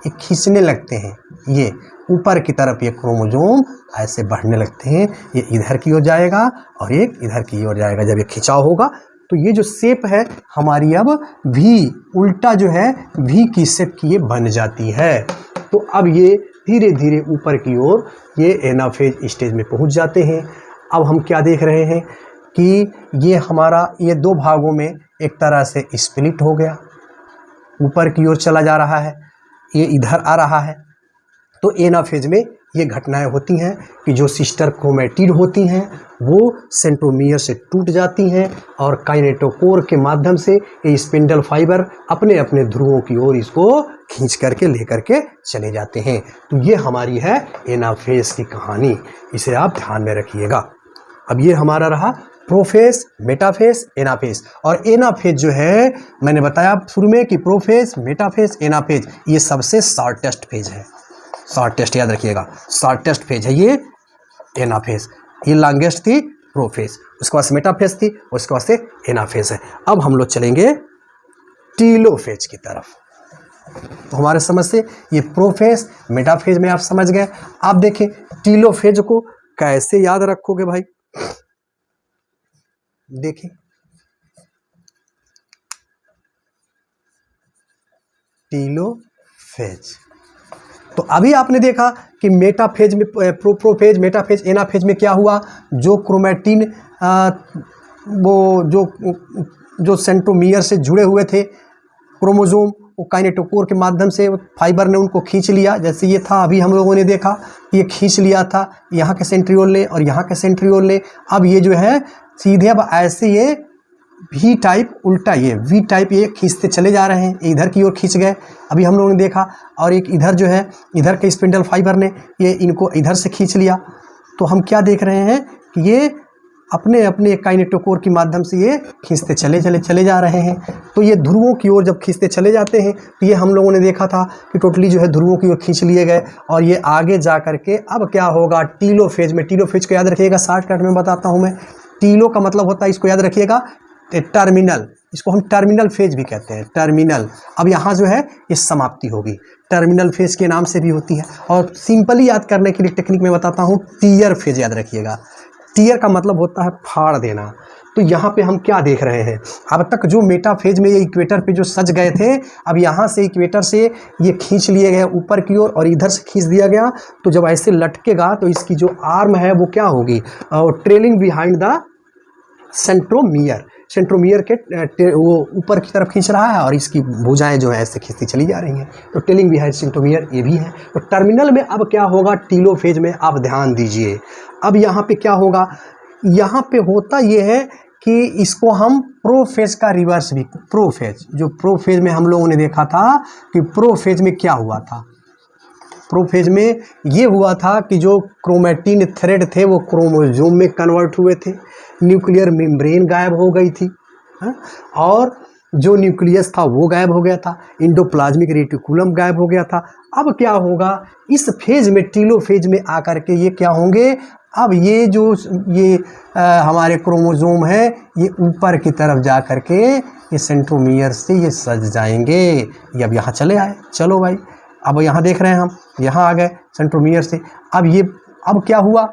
ये खींचने लगते हैं, ये ऊपर की तरफ ये क्रोमोसोम ऐसे बढ़ने लगते हैं, ये इधर की ओर जाएगा और एक इधर की ओर जाएगा। जब ये खिंचाव होगा तो ये जो शेप है हमारी अब वी, उल्टा जो है वी की शेप की ये बन जाती है। तो अब ये धीरे धीरे ऊपर की ओर ये एनाफेज स्टेज में पहुंच जाते हैं। अब हम क्या देख रहे हैं कि ये हमारा ये दो भागों में एक तरह से स्प्लिट हो गया, ऊपर की ओर चला जा रहा है, ये इधर आ रहा है। तो एनाफेज में ये घटनाएं होती हैं कि जो सिस्टर क्रोमेटिड होती हैं वो सेंट्रोमियर से टूट जाती हैं और काइनेटोकोर के माध्यम से ये स्पिंडल फाइबर अपने अपने ध्रुवों की ओर इसको खींच करके लेकर के चले जाते हैं। तो ये हमारी है एनाफेज की कहानी, इसे आप ध्यान में रखिएगा। अब ये हमारा रहा प्रोफेज, मेटाफेज, एनाफेज। और एनाफेज जो है मैंने बताया शुरू में कि प्रोफेज, मेटाफेज, एनाफेज ये सबसे शॉर्टेस्ट फेज है। शॉर्टेस्ट याद रखिएगा, शॉर्टेस्ट फेज है ये एनाफेज, ये लॉन्गेस्ट थी प्रोफेज, उसके बाद मेटाफेज थी, उसके बाद से एनाफेज है। अब हम लोग चलेंगे टीलोफेज की तरफ। तो हमारे समझ से ये प्रोफेज, मेटाफेज में आप समझ गए। आप देखें टीलोफेज को कैसे याद रखोगे भाई, देखिए टीलोफेज। तो अभी आपने देखा कि मेटाफेज में प्रोफेज, मेटाफेज, एनाफेज में क्या हुआ, जो क्रोमेटिन वो जो सेंट्रोमियर से जुड़े हुए थे क्रोमोसोम, वो काइनेटोकोर के माध्यम से फाइबर ने उनको खींच लिया। जैसे ये था अभी हम लोगों ने देखा, ये खींच लिया था यहाँ के सेंट्रियोल ने और यहाँ के सेंट्रियोल ने। अब ये जो है सीधे अब ऐसे ये वी टाइप, उल्टा ये वी टाइप ये खींचते चले जा रहे हैं, इधर की ओर खींच गए अभी हम लोगों ने देखा। और एक इधर जो है, इधर के स्पिंडल फाइबर ने ये इनको इधर से खींच लिया। तो हम क्या देख रहे हैं कि ये अपने अपने काइनेटोकोर के माध्यम से ये खींचते चले जा रहे हैं। तो ये ध्रुवों की ओर जब खींचते चले जाते हैं तो ये हम लोगों ने देखा था कि टोटली जो है ध्रुवों की ओर खींच लिए गए। और ये आगे जा करके अब क्या होगा टीलोफेज में, टीलोफेज को याद रखिएगा, शॉर्टकट में बताता हूँ मैं। टीलो का मतलब होता है, इसको याद रखिएगा, टर्मिनल, इसको हम टर्मिनल फेज भी कहते हैं, टर्मिनल। अब यहाँ जो है ये समाप्ति होगी, टर्मिनल फेज के नाम से भी होती है। और सिंपली याद करने के लिए टेक्निक में बताता हूँ, टीयर फेज याद रखिएगा। टीयर का मतलब होता है फाड़ देना। तो यहाँ पे हम क्या देख रहे हैं, अब तक जो मेटाफेज में ये इक्वेटर पे जो सज गए थे, अब यहाँ से इक्वेटर से ये खींच लिए गए ऊपर की ओर और इधर से खींच दिया गया। तो जब ऐसे लटकेगा तो इसकी जो आर्म है वो क्या होगी, trailing behind the centromere, centromere के वो ऊपर की तरफ खींच रहा है और इसकी भुजाएं जो है ऐसे खींचती चली जा रही हैं। तो टेलिंग बिहाइंड सेंट्रोमियर ये भी है। तो टर्मिनल में अब क्या होगा, टीलोफेज में आप ध्यान दीजिए। अब यहाँ पे क्या होगा, यहाँ पे होता ये है कि इसको हम प्रोफेज का रिवर्स भी, प्रोफेज, जो प्रोफेज में हम लोगों ने देखा था कि प्रोफेज में क्या हुआ था, प्रोफेज में ये हुआ था कि जो क्रोमेटिन थ्रेड थे वो क्रोमोसोम में कन्वर्ट हुए थे, न्यूक्लियर मेम्ब्रेन गायब हो गई थी, और जो न्यूक्लियस था वो गायब हो गया था, इंडोप्लाज्मिक रेटिकुलम गायब हो गया था। अब क्या होगा, इस फेज में, टीलोफेज में आकर के ये क्या होंगे, अब ये जो ये हमारे क्रोमोसोम है ये ऊपर की तरफ जा कर के ये सेंट्रोमियर से ये सज जाएंगे। ये अब यहाँ चले आए, चलो भाई, अब यहाँ देख रहे हैं हम, यहाँ आ गए सेंट्रोमियर से। अब ये, अब क्या हुआ,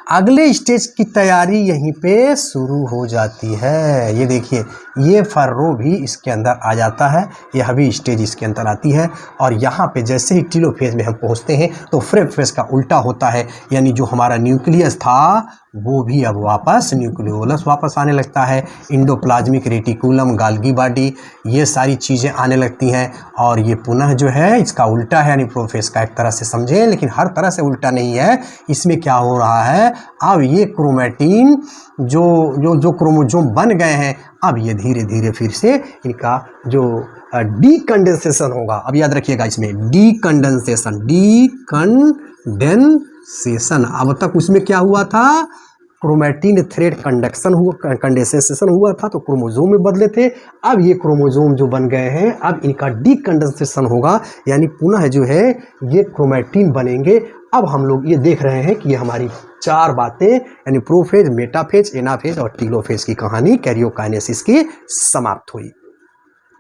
अगले स्टेज की तैयारी यहीं पे शुरू हो जाती है। ये देखिए, ये फर्रो भी इसके अंदर आ जाता है, यह भी स्टेज इसके अंदर आती है। और यहाँ पे जैसे ही टीलोफेज में हम पहुँचते हैं तो फ्रेफेज का उल्टा होता है, यानी जो हमारा न्यूक्लियस था वो भी अब वापस न्यूक्लियोलस वापस आने लगता है, इंडोप्लाज्मिक रेटिकुलम, गाल्गी बॉडी, ये सारी चीज़ें आने लगती हैं। और ये पुनः जो है इसका उल्टा है, यानी प्रोफेज का एक तरह से समझें, लेकिन हर तरह से उल्टा नहीं है। इसमें क्या हो रहा है, अब ये क्रोमेटिन जो क्रोमोसोम बन गए हैं, अब ये धीरे धीरे फिर से इनका जो डीकंडेंसेशन होगा। अब याद रखिएगा इसमें डीकंडेंसेशन, डीकंडेंसेशन। अब तक उसमें क्या हुआ था, क्रोमेटिन थ्रेड कंडेंसेशन हुआ था तो क्रोमोसोम में बदले थे। अब ये क्रोमोसोम जो बन गए हैं, अब इनका डीकंडेंसेशन होगा, यानी पुनः जो है ये क्रोमेटिन बनेंगे अब हम लोग ये देख रहे हैं कि ये हमारी 4 बातें यानी प्रोफेज, मेटाफेज, एनाफेज और टीलोफेज की कहानी कैरियोकाइनेसिस की समाप्त हुई।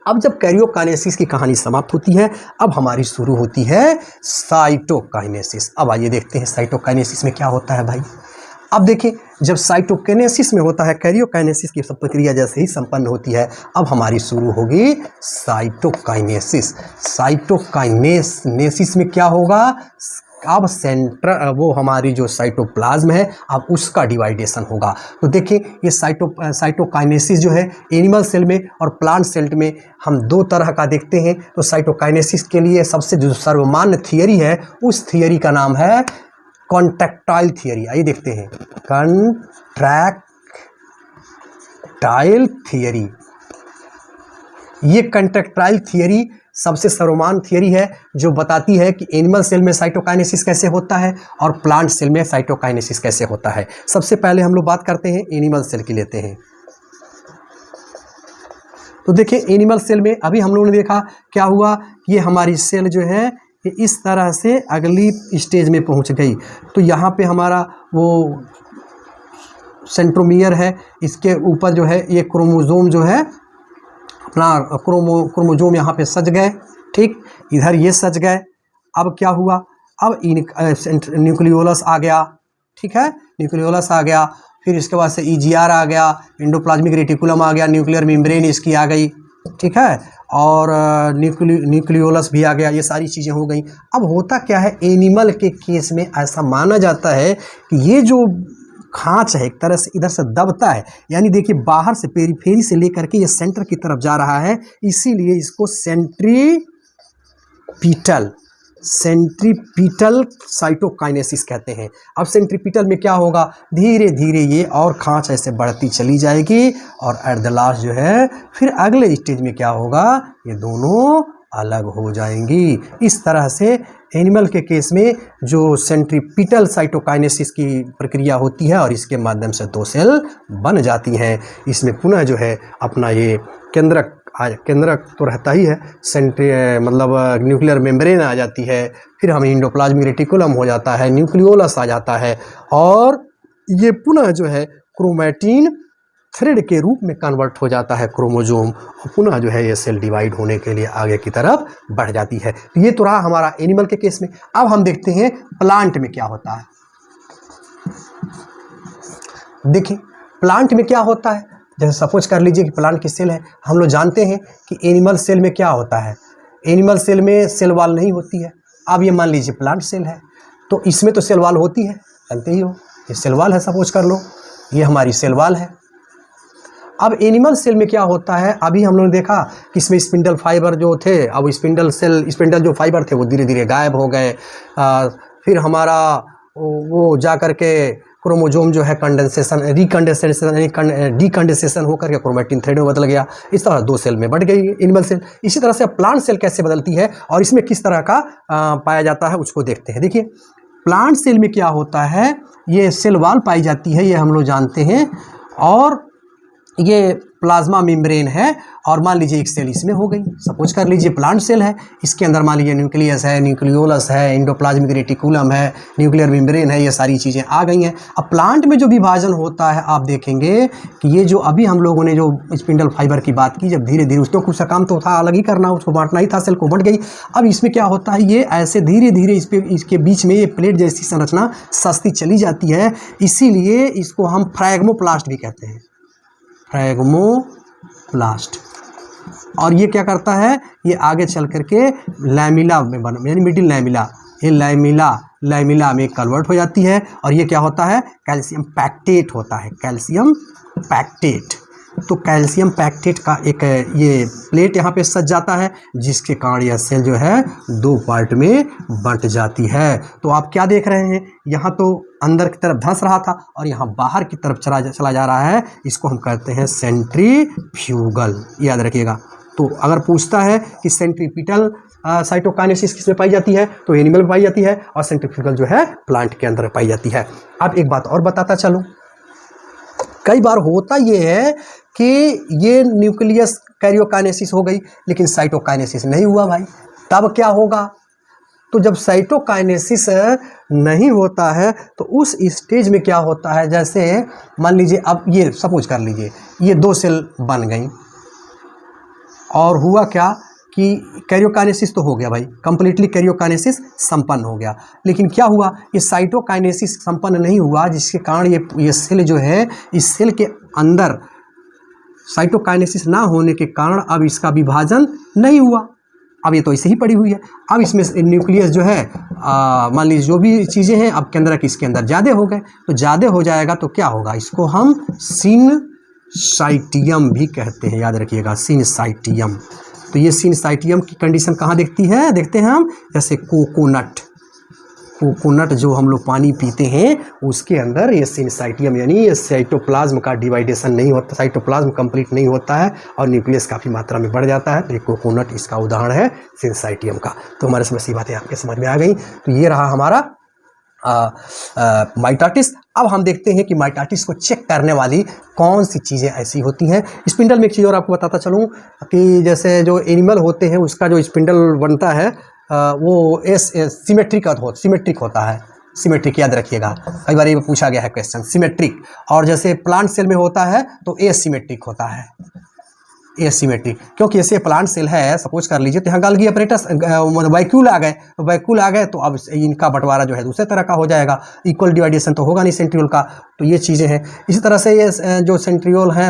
अब जब कैरियोकाइनेसिस की कहानी समाप्त होती है, अब हमारी शुरू होती है साइटोकाइनेसिस। अब आइए देखते हैं साइटोकाइनेसिस में क्या होता है भाई। अब देखिए, जब साइटोकाइनेसिस में होता है, कैरियोकाइनेसिस की सब प्रक्रिया जैसे ही संपन्न होती है, अब हमारी शुरू होगी साइटोकाइनेसिस। साइटोकाइनेसिस में क्या होगा, अब वो हमारी जो साइटोप्लाज्म है अब उसका डिवाइडेशन होगा। तो देखिए, ये साइटोकाइनेसिस जो है एनिमल सेल में और प्लांट सेल में हम 2 तरह का देखते हैं। तो साइटोकाइनेसिस के लिए सबसे जो सर्वमान्य थियरी है, उस थियरी का नाम है कॉन्ट्रैक्टाइल थियरी। आइए देखते हैं, कॉन्ट्रैक्टाइल थियरी। ये कॉन्ट्रैक्टाइल थियरी सबसे सर्वमान्य थियरी है जो बताती है कि एनिमल सेल में साइटोकाइनेसिस कैसे होता है और प्लांट सेल में साइटोकाइनेसिस कैसे होता है। सबसे पहले हम लोग बात करते हैं एनिमल सेल की, लेते हैं। तो देखिए, एनिमल सेल में अभी हम लोगों ने देखा क्या हुआ, ये हमारी सेल जो है ये इस तरह से अगली स्टेज में पहुंच गई। तो यहाँ पे हमारा वो सेंट्रोमियर है, इसके ऊपर जो है ये क्रोमोजोम जो है अपना क्रोमोजोम यहाँ पे सज गए, ठीक, इधर ये सज गए। अब क्या हुआ, अब न्यूक्लियोलस आ गया, ठीक है, न्यूक्लियोलस आ गया, फिर इसके बाद से EGR आ गया, एंडोप्लाज्मिक रेटिकुलम आ गया, न्यूक्लियर मेम्ब्रेन इसकी आ गई, ठीक है, और न्यूक्लियोलस भी आ गया। ये सारी चीज़ें हो गई। अब होता क्या है, एनिमल के केस में ऐसा माना जाता है कि ये जो खांच है एक तरह से इधर से दबता है, यानी देखिए बाहर से पेरीफेरी से लेकर के ये सेंटर की तरफ जा रहा है, इसीलिए इसको सेंट्रीपिटल साइटोकाइनेसिस कहते हैं। अब सेंट्रीपिटल में क्या होगा, धीरे धीरे ये और खांच ऐसे बढ़ती चली जाएगी और एट द लास्ट जो है फिर अगले स्टेज में क्या होगा, ये दोनों अलग हो जाएंगी। इस तरह से एनिमल के केस में जो सेंट्रीपिटल साइटोकाइनेसिस की प्रक्रिया होती है और इसके माध्यम से 2 सेल बन जाती हैं। इसमें पुनः जो है अपना ये केंद्रक तो रहता ही है, मतलब न्यूक्लियर मेम्ब्रेन आ जाती है, फिर हमें एंडोप्लाज्मिक रेटिकुलम हो जाता है, न्यूक्लियोलस आ जाता है और ये पुनः जो है क्रोमैटिन थ्रेड के रूप में कन्वर्ट हो जाता है क्रोमोजोम, और पुनः जो है ये सेल डिवाइड होने के लिए आगे की तरफ बढ़ जाती है। तो ये तो रहा हमारा एनिमल के केस में। अब हम देखते हैं प्लांट में क्या होता है। देखिए, प्लांट में क्या होता है, जैसे सपोज कर लीजिए कि प्लांट की सेल है। हम लोग जानते हैं कि एनिमल सेल में क्या होता है, एनिमल सेल में सेल वाल नहीं होती है। अब ये मान लीजिए प्लांट सेल है, तो इसमें तो सेल वाल होती है, जानते ही हो, ये सेल वाल है, सपोज कर लो ये हमारी सेल वाल है। अब एनिमल सेल में क्या होता है, अभी हम लोगों ने देखा कि इसमें स्पिंडल फाइबर जो थे, अब स्पिंडल जो फाइबर थे वो धीरे धीरे गायब हो गए। फिर हमारा वो जा कर के क्रोमोजोम जो है डीकंडेंसेशन होकर के क्रोमैटिन थ्रेड में बदल गया। इस तरह 2 सेल में बढ़ गई एनिमल सेल। इसी तरह से प्लांट सेल कैसे बदलती है और इसमें किस तरह का पाया जाता है उसको देखते हैं। देखिए, प्लांट सेल में क्या होता है, ये सेल वाल पाई जाती है, ये हम लोग जानते हैं, और ये प्लाज्मा मेम्ब्रेन है, और मान लीजिए एक सेल इसमें हो गई, सपोज कर लीजिए प्लांट सेल है, इसके अंदर मान लीजिए न्यूक्लियस है, न्यूक्लियोलस है, एंडोप्लाज्मिक रेटिकुलम है, न्यूक्लियर मेम्ब्रेन है, ये सारी चीज़ें आ गई हैं। अब प्लांट में जो विभाजन होता है, आप देखेंगे कि ये जो अभी हम लोगों ने जो स्पिंडल फाइबर की बात की, जब धीरे धीरे उसको कुछ काम तो था अलग ही करना, उसको बांटना ही था, सेल को बढ़ गई। अब इसमें क्या होता है, ये ऐसे धीरे धीरे इसके बीच में ये प्लेट जैसी संरचना सस्ती चली जाती है, इसीलिए इसको हम फ्रैगमोप्लास्ट भी कहते हैं, फ्रैगमोप्लास्ट। और ये क्या करता है, ये आगे चल करके लैमिला में यानी मिडिल लैमिला, ये लैमिला में कन्वर्ट हो जाती है, और ये क्या होता है, कैल्शियम पैक्टेट होता है, कैल्शियम पैक्टेट। तो कैल्शियम पैक्टेट का एक ये प्लेट यहाँ पे सज जाता है, जिसके कारण यह सेल जो है 2 पार्ट में बंट जाती है। तो आप क्या देख रहे हैं, यहाँ तो अंदर की तरफ धंस रहा था और यहाँ बाहर की तरफ चला जा रहा है, इसको हम कहते हैं सेंट्रीफ्यूगल, याद रखिएगा। तो अगर पूछता है कि सेंट्रीपिटल साइटोकाइनेसिस किसमें पाई जाती है, तो एनिमल में पाई जाती है, और सेंट्रीफ्यूगल जो है प्लांट के अंदर पाई जाती है। अब एक बात और बताता चलूँ, कई बार होता ये है कि ये न्यूक्लियस कैरियोकाइनेसिस हो गई लेकिन साइटोकाइनेसिस नहीं हुआ भाई, तब क्या होगा, तो जब साइटोकाइनेसिस नहीं होता है तो उस स्टेज में क्या होता है, जैसे मान लीजिए अब ये सपोज कर लीजिए ये 2 सेल बन गई और हुआ क्या कि कैरियोकाइनेसिस तो हो गया भाई, कंप्लीटली कैरियोकाइनेसिस संपन्न हो गया, लेकिन क्या हुआ, ये साइटोकाइनेसिस संपन्न नहीं हुआ, जिसके कारण ये सेल जो है, इस सेल के अंदर साइटोकाइनेसिस ना होने के कारण अब इसका विभाजन नहीं हुआ। अब ये तो ऐसे ही पड़ी हुई है। अब इसमें न्यूक्लियस जो है मान लीजिए जो भी चीज़ें हैं अब केंद्रक इसके अंदर ज़्यादा हो गए, तो ज़्यादा हो जाएगा तो क्या होगा, इसको हम सिनसाइटियम भी कहते हैं, याद रखिएगा सिनसाइटियम। तो ये सिनसाइटियम की कंडीशन कहाँ देखते हैं हम, जैसे कोकोनट जो हम लोग पानी पीते हैं उसके अंदर ये सिनसाइटियम यानी ये साइटोप्लाज्म का डिवाइडेशन नहीं होता, साइटोप्लाज्म कंप्लीट नहीं होता है और न्यूक्लियस काफ़ी मात्रा में बढ़ जाता है। तो ये कोकोनट इसका उदाहरण है सिनसाइटियम का। तो हमारे समझ सी बातें आपके समझ में आ गई। तो ये रहा हमारा माइटाटिस। अब हम देखते हैं कि माइटाटिस को चेक करने वाली कौन सी चीज़ें ऐसी होती हैं। स्पिंडल में एक चीज़ और आपको बताता चलूँ कि जैसे जो एनिमल होते हैं उसका जो स्पिंडल बनता है वो सिमेट्रिक होता है। सिमेट्रिक याद रखिएगा, कई बार ये पूछा गया है क्वेश्चन, सिमेट्रिक। और जैसे प्लांट सेल में होता है तो एसिमेट्रिक होता है, एसिमेट्रिक। क्योंकि ऐसे प्लांट सेल है, सपोज कर लीजिए तो यहाँ गाल्गी अपरेटस वैक्यूल आ गए, तो वैक्यूल आ गए तो अब इनका बंटवारा जो है दूसरे तरह का हो जाएगा, इक्वल डिवाइडेशन तो होगा नहीं सेंट्रियोल का। तो ये चीज़ें हैं। इसी तरह से ये जो सेंट्रियोल है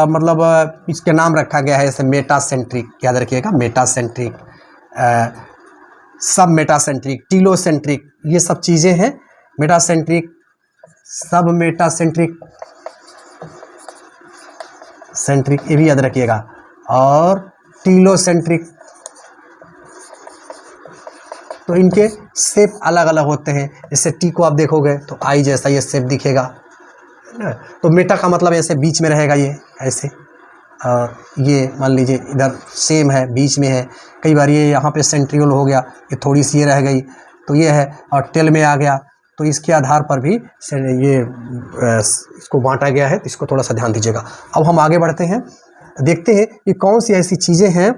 मतलब इसके नाम रखा गया है जैसे मेटासेंट्रिक, याद रखिएगा मेटासेंट्रिक, सब मेटासेंट्रिक, टीलोसेंट्रिक, ये सब चीज़ें हैं। मेटासेंट्रिक, सब मेटासेंट्रिक, सेंट्रिक, ये भी याद रखिएगा, और टीलोसेंट्रिक। तो इनके शेप अलग अलग होते हैं। जैसे टी को आप देखोगे तो आई जैसा ये शेप दिखेगा, तो मेटा का मतलब ऐसे बीच में रहेगा, ये ऐसे। ये मान लीजिए इधर सेम है, बीच में है। कई बार ये यहाँ पे सेंट्रियोल हो गया, ये थोड़ी सी ये रह गई तो ये है, और टेल में आ गया तो इसके आधार पर भी ये इसको बांटा गया है। तो इसको थोड़ा सा ध्यान दीजिएगा। अब हम आगे बढ़ते हैं, देखते हैं कि कौन सी ऐसी चीज़ें हैं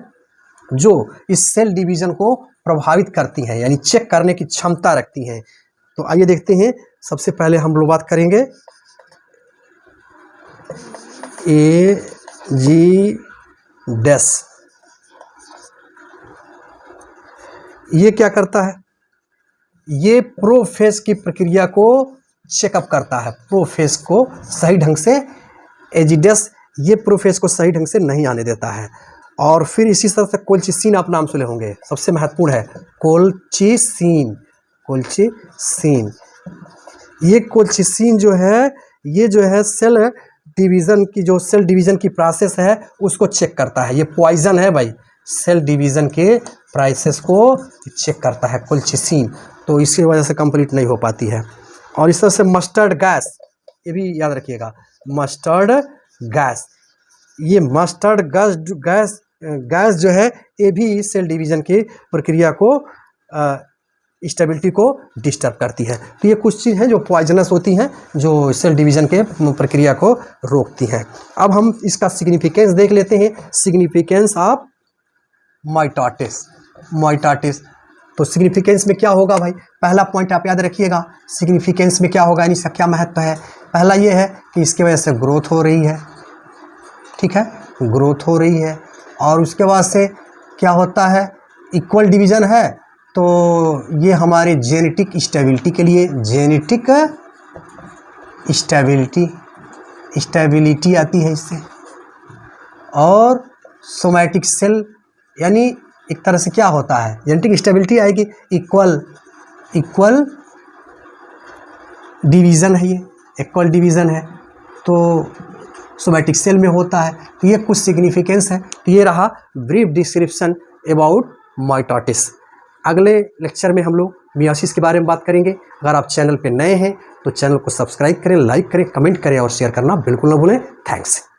जो इस सेल डिवीज़न को प्रभावित करती हैं, यानी चेक करने की क्षमता रखती हैं। तो आइए देखते हैं। सबसे पहले हम लोग बात करेंगे एजिडस। ये क्या करता है, ये प्रोफेज की प्रक्रिया को चेकअप करता है, प्रोफेज को सही ढंग से। एजिडस ये प्रोफेज को सही ढंग से नहीं आने देता है। और फिर इसी तरह से कोल्चिसिन आप नाम सुने होंगे, सबसे महत्वपूर्ण है कोल्चिसिन। कोल्चिसिन, ये कोल्चिसिन जो है, ये जो है सेल डिवीज़न की, जो सेल डिवीज़न की प्रोसेस है उसको चेक करता है। ये पॉइजन है भाई, सेल डिवीज़न के प्रोसेस को चेक करता है कोल्चिसिन। तो इसकी वजह से कंप्लीट नहीं हो पाती है। और इस तरह से मस्टर्ड गैस, ये भी याद रखिएगा, मस्टर्ड गैस, ये मस्टर्ड गैस जो है ये भी सेल डिवीज़न की प्रक्रिया को स्टेबिलिटी को डिस्टर्ब करती है। तो ये कुछ चीज़ हैं जो पॉइजनस होती हैं, जो सेल डिवीज़न के प्रक्रिया को रोकती हैं। अब हम इसका सिग्निफिकेंस देख लेते हैं, सिग्निफिकेंस ऑफ माइटाटिस। तो सिग्निफिकेंस में क्या होगा भाई, पहला पॉइंट आप याद रखिएगा, सिग्निफिकेंस में क्या होगा, यानी इसका क्या महत्व है। पहला ये है कि इसकी वजह से ग्रोथ हो रही है, ठीक है, ग्रोथ हो रही है। और उसके बाद से क्या होता है, इक्वल डिवीज़न है, तो ये हमारे जेनेटिक स्टेबिलिटी के लिए, जेनेटिक स्टेबिलिटी आती है इससे। और सोमैटिक सेल, यानी एक तरह से क्या होता है, जेनेटिक स्टेबिलिटी आएगी, इक्वल डिवीज़न है, ये इक्वल डिवीज़न है तो सोमैटिक सेल में होता है। तो ये कुछ सिग्निफिकेंस है। तो ये रहा ब्रीफ डिस्क्रिप्शन अबाउट माइटाटिस। अगले लेक्चर में हम लोग मियोसिस के बारे में बात करेंगे। अगर आप चैनल पे नए हैं तो चैनल को सब्सक्राइब करें, लाइक करें, कमेंट करें और शेयर करना बिल्कुल ना भूलें। थैंक्स।